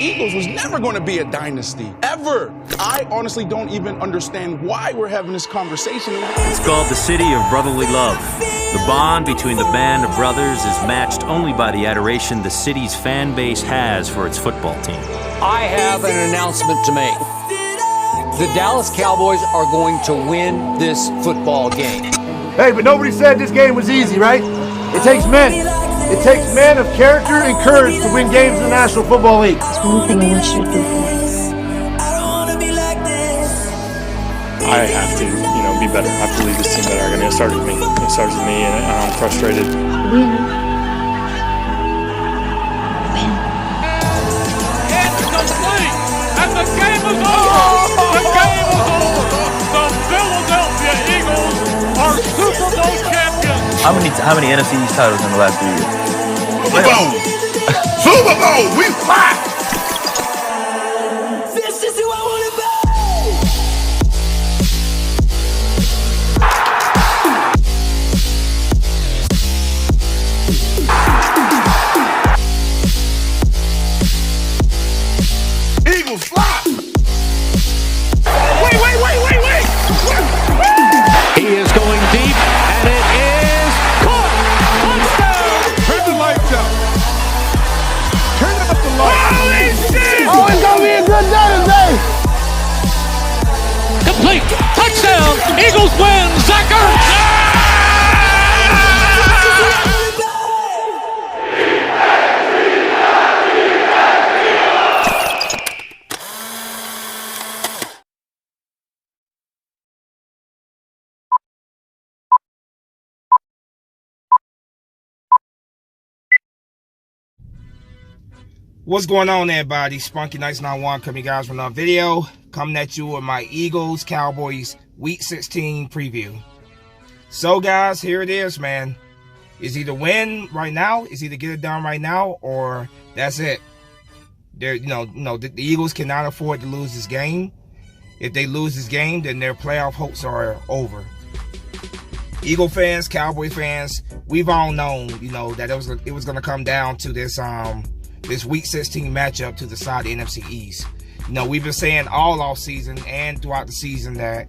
Eagles was never going to be a dynasty, ever. I honestly don't even understand why we're having this conversation. It's called the City of Brotherly Love. The bond between the band of brothers is matched only by the adoration the city's fan base has for its football team. I have an announcement to make. The Dallas Cowboys are going to win this football game. Hey, but nobody said this game was easy, right? It takes men. It takes men of character and courage to win games in the National Football League. There's one thing I want you to do for me. I have to, be better. I have to lead this team better. I mean, it starts with me. It starts with me, and I'm frustrated. Win. It's complete, and the game is over. The game is over. The Philadelphia Eagles are Super Bowl champions. How many NFC East titles in the last 3 years? Super Bowl! Super Bowl! We fight! This is who I want to be! Eagles fly! Wait! He is going deep, and it is caught! Touchdown! Turn the lights up! Turn up the lights! Holy shit! Oh, it's going to be a good day today! Complete! Touchdown! Eagles win! Zach Ertz! What's going on, everybody? Spunky Nights 91 coming, guys, with another video. Coming at you with my Eagles Cowboys Week 16 preview. So, guys, here it is, man. It's either win right now, it's either get it done right now, or that's it. The Eagles cannot afford to lose this game. If they lose this game, then their playoff hopes are over. Eagle fans, Cowboy fans, we've all known, that it was going to come down to this Week 16 matchup to decide the NFC East. We've been saying all off season and throughout the season that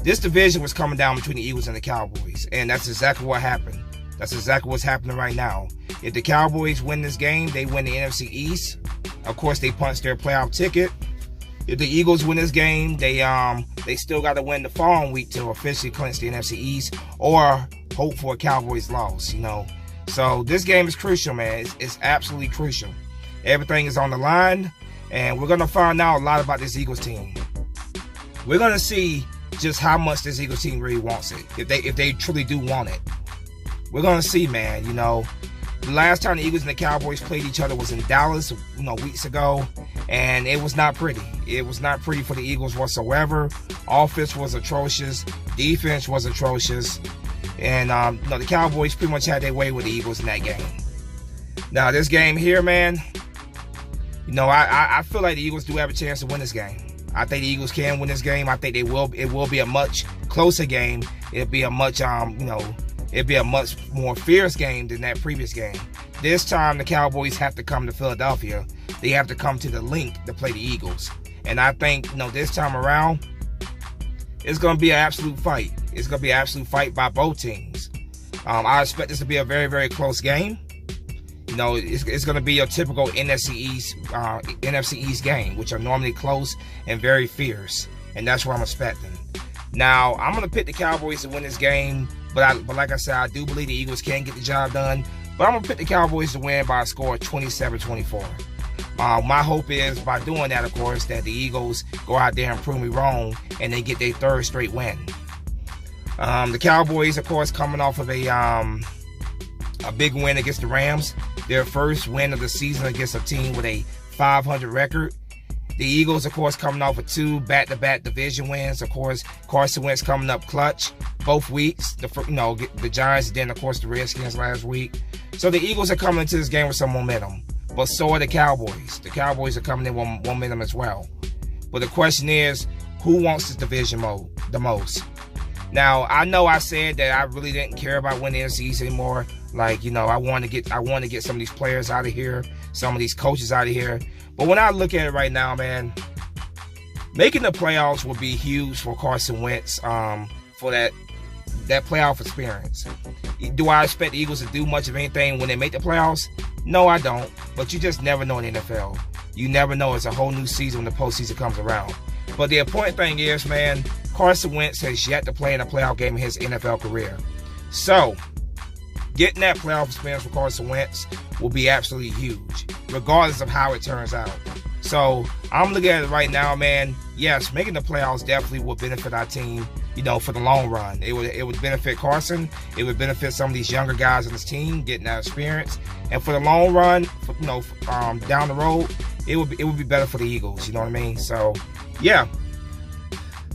this division was coming down between the Eagles and the Cowboys, and that's exactly what happened. That's exactly what's happening right now. If the Cowboys win this game, they win the NFC East. Of course, they punch their playoff ticket. If the Eagles win this game, they still got to win the following week to officially clinch the NFC East or hope for a Cowboys loss. So this game is crucial, man. It's absolutely crucial. Everything is on the line, and we're going to find out a lot about this Eagles team. We're going to see just how much this Eagles team really wants it, if they truly do want it. We're going to see, man. The last time the Eagles and the Cowboys played each other was in Dallas, weeks ago, and it was not pretty. It was not pretty for the Eagles whatsoever. Offense was atrocious. Defense was atrocious. And, the Cowboys pretty much had their way with the Eagles in that game. Now, this game here, man, I feel like the Eagles do have a chance to win this game. I think the Eagles can win this game. I think it will be a much closer game. It'll be a much, it'll be a much more fierce game than that previous game. This time, the Cowboys have to come to Philadelphia. They have to come to the link to play the Eagles. And I think, this time around, it's going to be an absolute fight. It's going to be an absolute fight by both teams. I expect this to be a very, very close game. It's going to be a typical NFC East game, which are normally close and very fierce, and that's what I'm expecting. Now, I'm going to pick the Cowboys to win this game, but like I said, I do believe the Eagles can get the job done, but I'm going to pick the Cowboys to win by a score of 27-24. My hope is, by doing that, of course, that the Eagles go out there and prove me wrong, and they get their third straight win. The Cowboys, of course, coming off of a big win against the Rams. Their first win of the season against a team with a 500 record. The Eagles, of course, coming off of 2 back-to-back division wins. Of course, Carson Wentz coming up clutch both weeks. The Giants, then, of course, the Redskins last week. So the Eagles are coming into this game with some momentum. But so are the Cowboys. The Cowboys are coming in with momentum as well. But the question is, who wants this division the most? Now, I know I said that I really didn't care about winning the NFC East anymore. Like, you know, I want to get some of these players out of here, some of these coaches out of here. But when I look at it right now, man, making the playoffs will be huge for Carson Wentz, for that playoff experience. Do I expect the Eagles to do much of anything when they make the playoffs? No, I don't. But you just never know in the NFL. You never know. It's a whole new season when the postseason comes around. But the important thing is, man, Carson Wentz has yet to play in a playoff game in his NFL career. So, getting that playoff experience for Carson Wentz will be absolutely huge, regardless of how it turns out. So, I'm looking at it right now, man. Yes, making the playoffs definitely will benefit our team, you know, for the long run. It would benefit Carson. It would benefit some of these younger guys on this team getting that experience. And for the long run, you know, down the road, it would be better for the Eagles. You know what I mean? So, yeah.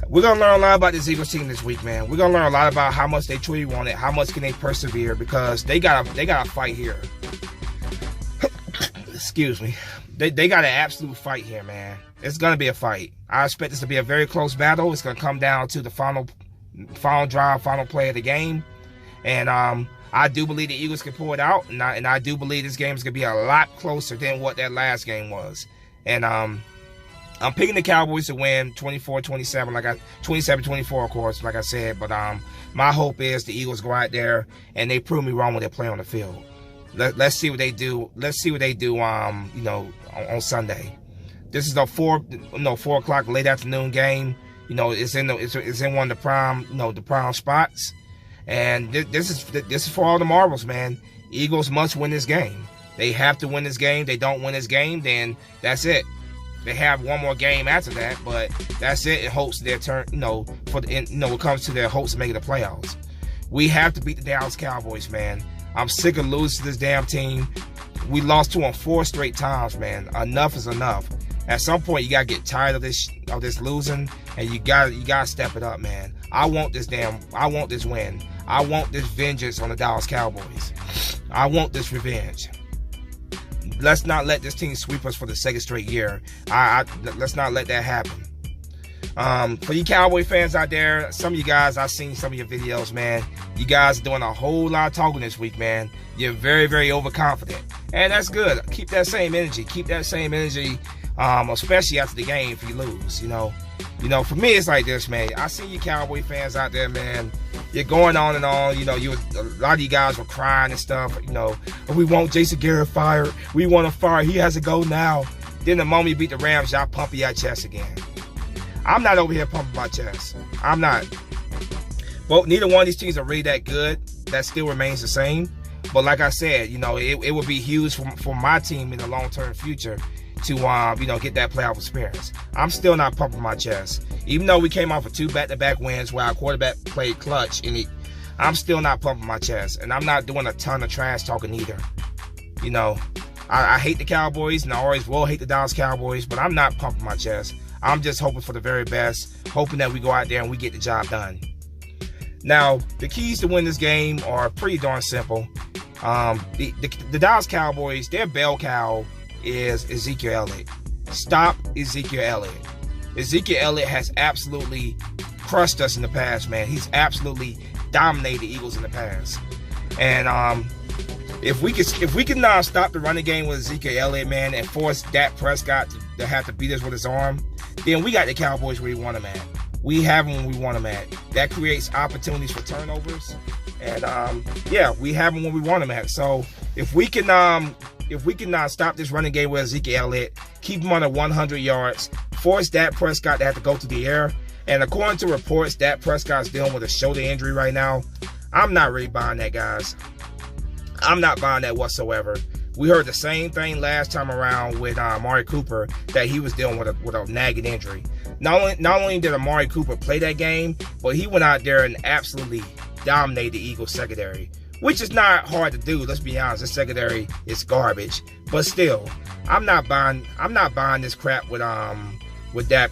We're going to learn a lot about this Eagles team this week, man. We're going to learn a lot about how much they truly want it, how much can they persevere, because they got to fight here. Excuse me. They got an absolute fight here, man. It's going to be a fight. I expect this to be a very close battle. It's going to come down to the final drive, final play of the game. And I do believe the Eagles can pull it out. And I do believe this game is going to be a lot closer than what that last game was. And I'm picking the Cowboys to win 24-27, 27-24, of course, like I said. But my hope is the Eagles go out there and they prove me wrong when they play on the field. Let's see what they do. Let's see what they do. You know, on Sunday. This is the 4 o'clock late afternoon game. You know, it's in one of the prime spots. And this is for all the marbles, man. Eagles must win this game. They have to win this game. They don't win this game, then that's it. They have one more game after that, but that's it. It hopes their turn, you know, it comes to their hopes of making the playoffs. We have to beat the Dallas Cowboys, man. I'm sick of losing to this damn team. We lost to them 4 straight times, man. Enough is enough. At some point, you gotta get tired of this losing, and you gotta step it up, man. I want this win. I want this vengeance on the Dallas Cowboys. I want this revenge. Let's not let this team sweep us for the second straight year. Let's not let that happen. For you Cowboy fans out there, some of you guys, I've seen some of your videos, man. You guys are doing a whole lot of talking this week, man. You're very, very overconfident. And that's good. Keep that same energy. Keep that same energy, especially after the game if you lose, you know. You know, for me, it's like this, man. I see you Cowboy fans out there, man. You're going on and on. You know, a lot of you guys were crying and stuff. You know, we want Jason Garrett fired. We want to fire. He has to go now. Then the moment you beat the Rams, y'all pump your chest again. I'm not over here pumping my chest. I'm not. Well, neither one of these teams are really that good. That still remains the same. But like I said, you know, it would be huge for my team in the long-term future to, you know, get that playoff experience. I'm still not pumping my chest. Even though we came off of 2 back-to-back wins where our quarterback played clutch, I'm still not pumping my chest. And I'm not doing a ton of trash talking either. You know, I hate the Cowboys, and I always will hate the Dallas Cowboys, but I'm not pumping my chest. I'm just hoping for the very best, hoping that we go out there and we get the job done. Now, the keys to win this game are pretty darn simple. The Dallas Cowboys, their bell cow is Ezekiel Elliott. Stop Ezekiel Elliott. Ezekiel Elliott has absolutely crushed us in the past, man. He's absolutely dominated the Eagles in the past. And if we can stop the running game with Ezekiel Elliott, man, and force Dak Prescott to have to beat us with his arm, then we got the Cowboys where we want them at. We have them when we want them at. That creates opportunities for turnovers. And yeah, we have them when we want them at. So if we can stop this running game with Ezekiel Elliott, keep him under 100 yards, force Dak Prescott to have to go through the air. And according to reports, Dak Prescott's dealing with a shoulder injury right now. I'm not really buying that, guys. I'm not buying that whatsoever. We heard the same thing last time around with Amari Cooper, that he was dealing with a nagging injury. Not only did Amari Cooper play that game, but he went out there and absolutely dominated the Eagles secondary, which is not hard to do. Let's be honest, this secondary is garbage. But still, I'm not buying this crap with Dak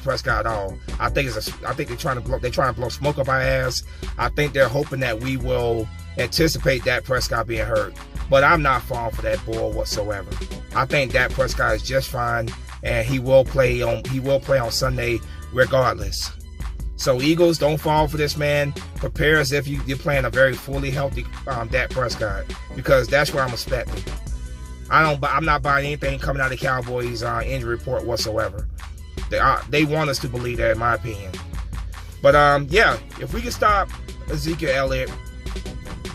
Prescott at all. I think they're trying to blow smoke up our ass. I think they're hoping that we will anticipate Dak Prescott being hurt. But I'm not falling for that bull whatsoever. I think Dak Prescott is just fine, and he will play on Sunday regardless. So Eagles, don't fall for this, man. Prepare as if you're playing a very fully healthy Dak Prescott, because that's what I'm expecting. I'm not buying anything coming out of the Cowboys injury report whatsoever. They want us to believe that, in my opinion. But yeah, if we can stop Ezekiel Elliott,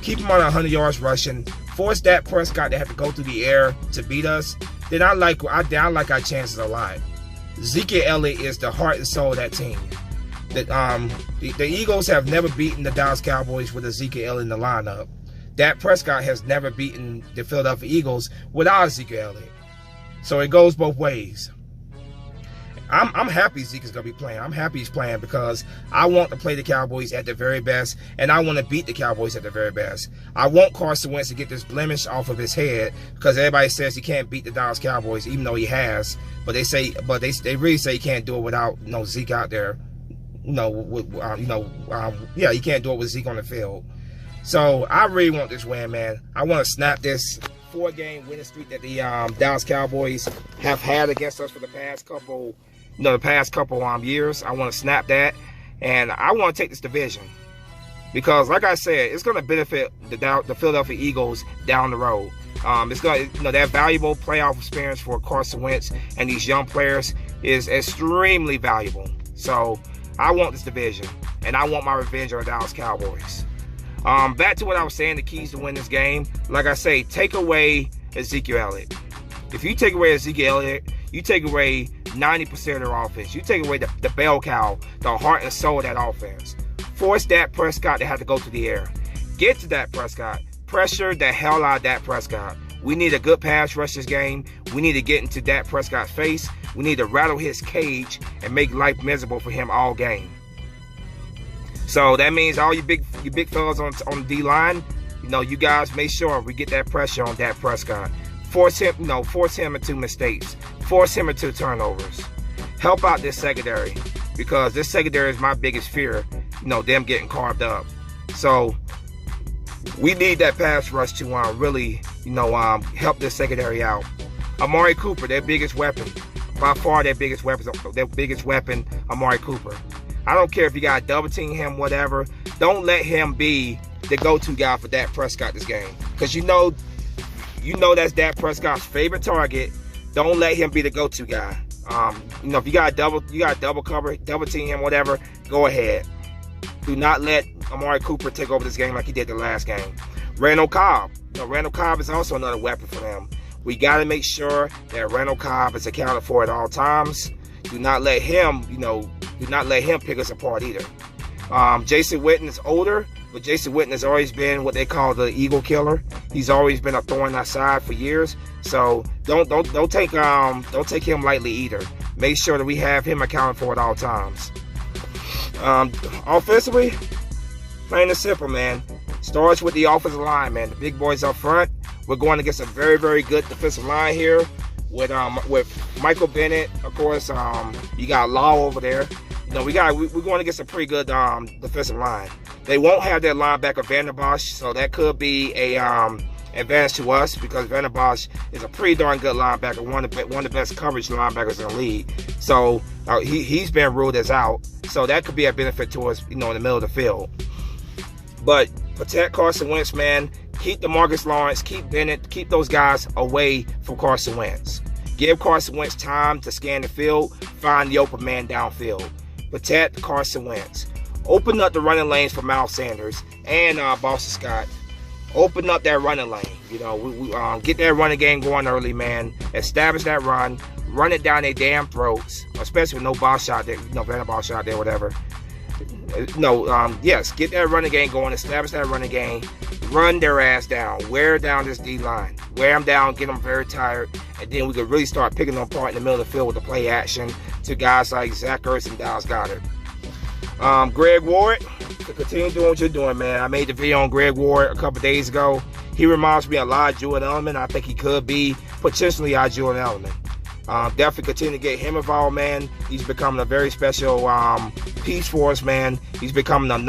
keep him on 100 yards rushing, force Dak Prescott to have to go through the air to beat us, then I like our chances a lot. Ezekiel Elliott is the heart and soul of that team. The Eagles have never beaten the Dallas Cowboys with Ezekiel Elliott in the lineup. Dak Prescott has never beaten the Philadelphia Eagles without Ezekiel Elliott. So it goes both ways. I'm happy Zeke's going to be playing. I'm happy he's playing because I want to play the Cowboys at their very best, and I want to beat the Cowboys at their very best. I want Carson Wentz to get this blemish off of his head, because everybody says he can't beat the Dallas Cowboys, even though he has. But they really say he can't do it without Zeke out there. He can't do it with Zeke on the field. So I really want this win, man. I want to snap this 4-game winning streak that the Dallas Cowboys have had against us for the past couple years. I want to snap that, and I want to take this division, because, like I said, it's going to benefit the Philadelphia Eagles down the road. It's going to, that valuable playoff experience for Carson Wentz and these young players is extremely valuable. So I want this division, and I want my revenge on the Dallas Cowboys. Back to what I was saying, the keys to win this game. Like I say, take away Ezekiel Elliott. If you take away Ezekiel Elliott, you take away 90% of their offense. You take away the bell cow, the heart and soul of that offense. Force Dak Prescott to have to go through the air. Get to Dak Prescott. Pressure the hell out of Dak Prescott. We need a good pass rush this game. We need to get into Dak Prescott's face. We need to rattle his cage and make life miserable for him all game. So that means all you big fellas on the D-line, you guys make sure we get that pressure on Dak Prescott. Force him into mistakes. Force him into turnovers. Help out this secondary, because this secondary is my biggest fear, them getting carved up. So we need that pass rush to really, help this secondary out. Amari Cooper, their biggest weapon. By far their biggest weapon, Amari Cooper. I don't care if you got to double team him, whatever. Don't let him be the go-to guy for Dak Prescott this game, because you know that's Dak Prescott's favorite target. Don't let him be the go-to guy. If you got double cover, double team him, whatever, go ahead. Do not let Amari Cooper take over this game like he did the last game. Randall Cobb. Randall Cobb is also another weapon for them. We got to make sure that Randall Cobb is accounted for at all times. Do not let him, pick us apart either. Jason Witten is older, but Jason Witten has always been what they call the Eagle Killer. He's always been a thorn in our side for years. So don't take him lightly either. Make sure that we have him accounted for at all times. Offensively, plain and simple, man. Starts with the offensive line, man. The big boys up front. We're going against a very, very good defensive line here. With Michael Bennett, of course, you got Law over there. We're going against a pretty good defensive line. They won't have their linebacker Vander Bosch, so that could be a advantage to us, because Vander Bosch is a pretty darn good linebacker, one of the best coverage linebackers in the league. So he's been ruled as out, so that could be a benefit to us, in the middle of the field. But protect Carson Wentz, man. Keep DeMarcus Lawrence, keep Bennett, keep those guys away from Carson Wentz. Give Carson Wentz time to scan the field, find the open man downfield. Protect Carson Wentz. Open up the running lanes for Miles Sanders and Boston Scott. Open up that running lane. Get that running game going early, man. Establish that run. Run it down their damn throats, especially with no ball shot there, Vander ball shot there, whatever. Yes, get that running game going. Establish that running game. Run their ass down. Wear down this D-line. Wear them down, get them very tired, and then we could really start picking them apart in the middle of the field with the play action to guys like Zach Ertz and Dallas Goedert. Greg Ward, continue doing what you're doing, man. I made the video on Greg Ward a couple days ago. He reminds me a lot of Julian Edelman. I think he could be potentially our Julian Edelman. Definitely continue to get him involved, man. He's becoming a very special piece for us, man. He's becoming a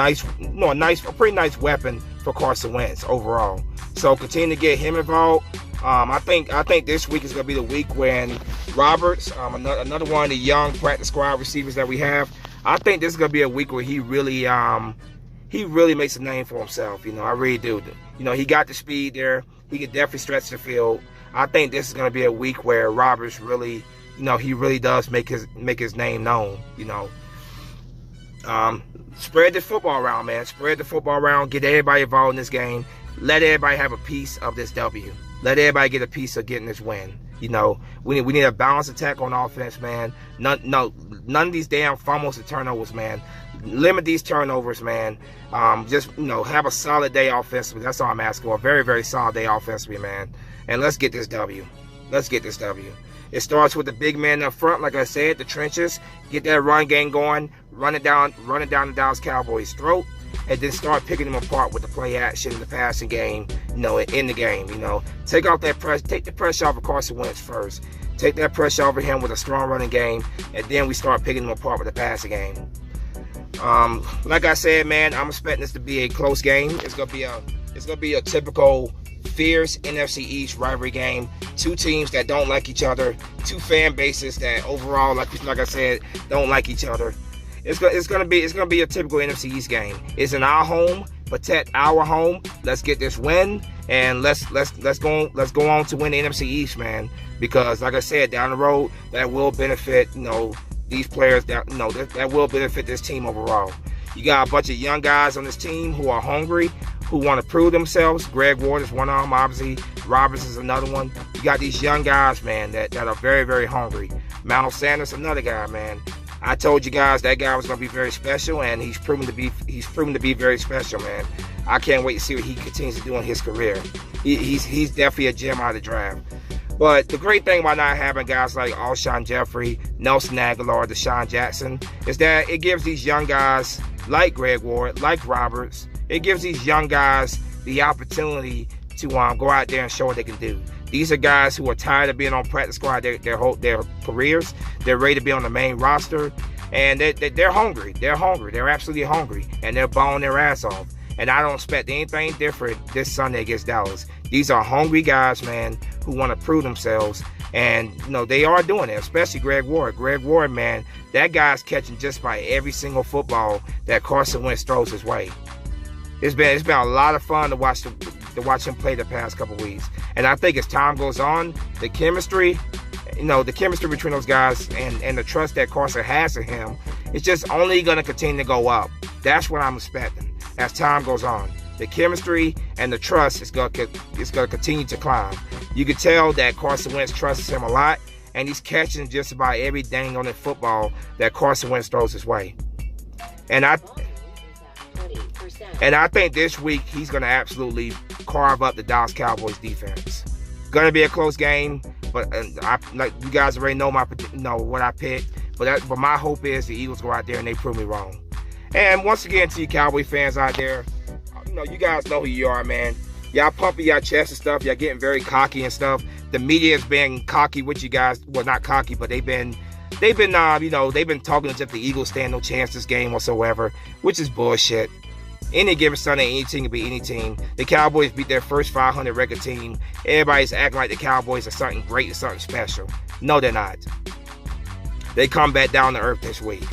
pretty nice weapon for Carson Wentz overall. So continue to get him involved. I think this week is going to be the week when Roberts, another one of the young practice squad receivers that we have, I think this is gonna be a week where he really makes a name for himself. You know, I really do. You know, he got the speed there. He can definitely stretch the field. I think this is gonna be a week where Roberts really, you know, he really does make his name known. You know, spread the football around, man. Spread the football around. Get everybody involved in this game. Let everybody have a piece of this W. Let everybody get a piece of getting this win. You know, we need a balanced attack on offense, man. None of these damn fumbles and turnovers, man. Limit these turnovers, man. Just, you know, have a solid day offensively. That's all I'm asking for. A very, very solid day offensively, man. And let's get this W. Let's get this W. It starts with the big man up front, like I said, the trenches. Get that run game going. Run it down the Dallas Cowboys' throat. And then start picking them apart with the play action, the passing game, you know, in the game, you know. Take the pressure off of Carson Wentz first. Take that pressure off of him with a strong running game, and then we start picking them apart with the passing game. Like I said, man, I'm expecting this to be a close game. It's gonna be a typical fierce NFC East rivalry game. Two teams that don't like each other, two fan bases that overall, like I said, don't like each other. It's gonna be a typical NFC East game. It's in our home. Protect our home. Let's get this win, and let's go on to win the NFC East, man. Because like I said, down the road, that will benefit, you know, these players. That, you know, that will benefit this team overall. You got a bunch of young guys on this team who are hungry, who want to prove themselves. Greg Ward is one of them, obviously. Roberts is another one. You got these young guys, man, that are very, very hungry. Miles Sanders, another guy, man. I told you guys that guy was going to be very special, and he's proven to be very special, man. I can't wait to see what he continues to do in his career. He's definitely a gem out of the draft. But the great thing about not having guys like Alshon Jeffrey, Nelson Aguilar, Deshaun Jackson is that it gives these young guys like Greg Ward, like Roberts, it gives these young guys the opportunity to go out there and show what they can do. These are guys who are tired of being on practice squad their careers. They're ready to be on the main roster, and they're hungry. They're hungry. They're absolutely hungry, and they're balling their ass off. And I don't expect anything different this Sunday against Dallas. These are hungry guys, man, who want to prove themselves, and you know they are doing it. Especially Greg Ward. Greg Ward, man, that guy's catching just by every single football that Carson Wentz throws his way. It's been a lot of fun to watch him play the past couple weeks. And I think as time goes on, the chemistry between those guys and the trust that Carson has in him, it's just only going to continue to go up. That's what I'm expecting as time goes on. The chemistry and the trust is going to continue to climb. You can tell that Carson Wentz trusts him a lot, and he's catching just about every dang on the football that Carson Wentz throws his way. And I think this week he's going to absolutely carve up the Dallas Cowboys defense. Going to be a close game, but like you guys already know what I picked. But my hope is the Eagles go out there and they prove me wrong. And once again, to you Cowboy fans out there, you know you guys know who you are, man. Y'all pumping your chest and stuff. Y'all getting very cocky and stuff. The media has been cocky with you guys. Well, not cocky, but they've been talking as if the Eagles stand no chance this game whatsoever, which is bullshit. Any given Sunday, any team can beat any team. The Cowboys beat their first 500 record team. Everybody's acting like the Cowboys are something great and something special. No, they're not. They come back down to earth this week.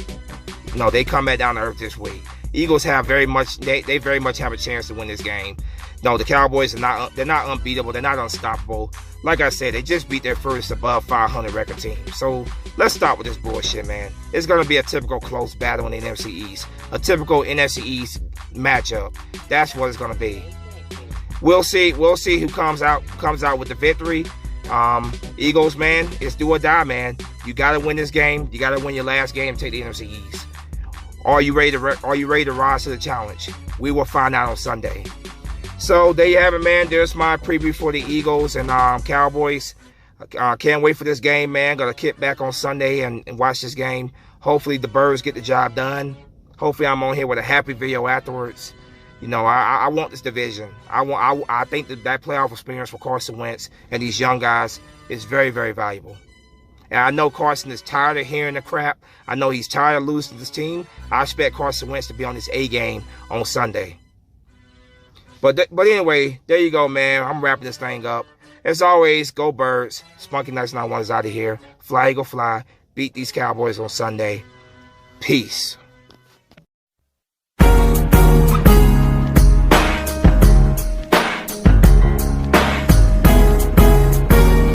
No, they come back down to earth this week. Eagles have very much have a chance to win this game. No, the Cowboys are they're not unbeatable. They're not unstoppable. Like I said, they just beat their first above 500 record team. So let's stop with this bullshit, man. It's going to be a typical close battle in the NFC East. A typical NFC East matchup. That's what it's going to be. We'll see who comes out with the victory. Eagles, man, it's do or die, man. You got to win this game. You got to win your last game to take the NFC East. Are you ready to rise to the challenge? We will find out on Sunday. So there you have it, man. There's my preview for the Eagles and Cowboys. Can't wait for this game, man. Gonna kick back on Sunday and watch this game. Hopefully the Birds get the job done. Hopefully I'm on here with a happy video afterwards. You know, I want this division. I think that playoff experience for Carson Wentz and these young guys is very, very valuable. And I know Carson is tired of hearing the crap. I know he's tired of losing to this team. I expect Carson Wentz to be on his A game on Sunday. But anyway, there you go, man. I'm wrapping this thing up. As always, go Birds. Spunky Nights 91 is out of here. Fly, Eagle, fly. Beat these Cowboys on Sunday. Peace.